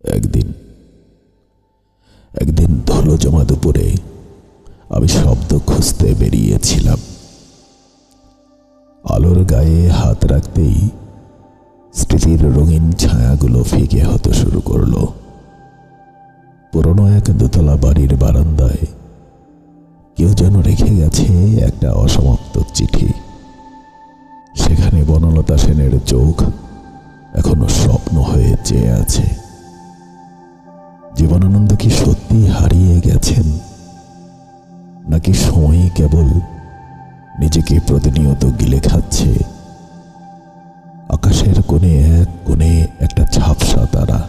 একদিন একদিন ধুলো জমা দুপুরে আমি শব্দ খুঁজতে বেরিয়েছিলাম। আলোর গায়ে হাত রাখতেই স্মৃতির রঙিন ছায়াগুলো ফিকে হতে শুরু করলো। পুরনো এক দোতলা বাড়ির বারান্দায় কেউ যেন রেখে গেছে একটা অসমাপ্ত চিঠি। সেখানে বনলতা সেনের চোখ এখনো স্বপ্ন হয়ে চেয়ে আছে। জীবনানন্দ কি সত্যি হারিয়ে গেছেন, নাকি সময়ই কেবল নিজেকে প্রতিনিয়ত গিলে খাচ্ছে? আকাশের কোণে এক কোণে একটা ঝাপসা তারা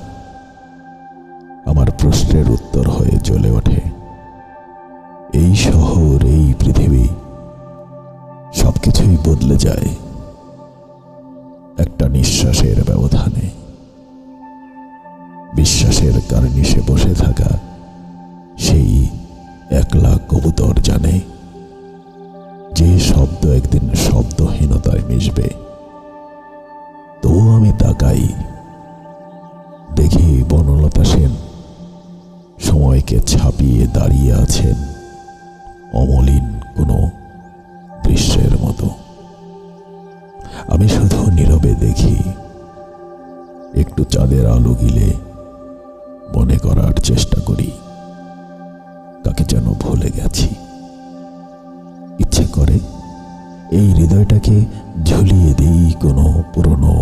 আমার প্রশ্নের উত্তর হয়ে জ্বলে ওঠে। এই শহর, এই পৃথিবী, সবকিছুই বদলে যায় একটা নিঃশ্বাসের ব্যবধানে। বিশ্বাসের কার্নিশে বসে থাকা সেই একলা কবুতর জানে যে শব্দ একদিন শব্দহীনতায় মিশবে। তবু আমি তাকাই, দেখি বনলতা সেন সময়কে ছাপিয়ে দাঁড়িয়ে আছেন অমলিন কোনো দৃশ্যের মতো। আমি শুধু নীরবে দেখি, একটু চাঁদের আলো গিলে মনে করার চেষ্টা করি কাকে যেন ভুলে গেছি। ইচ্ছে করে এই হৃদয়টাকে ঝুলিয়ে দিই কোনো পুরনো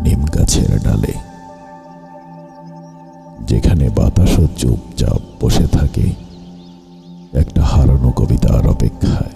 নিম গাছের ডালে, যেখানে বাতাসও চুপচাপ বসে থাকে একটা হারানো কবিতার অপেক্ষায়।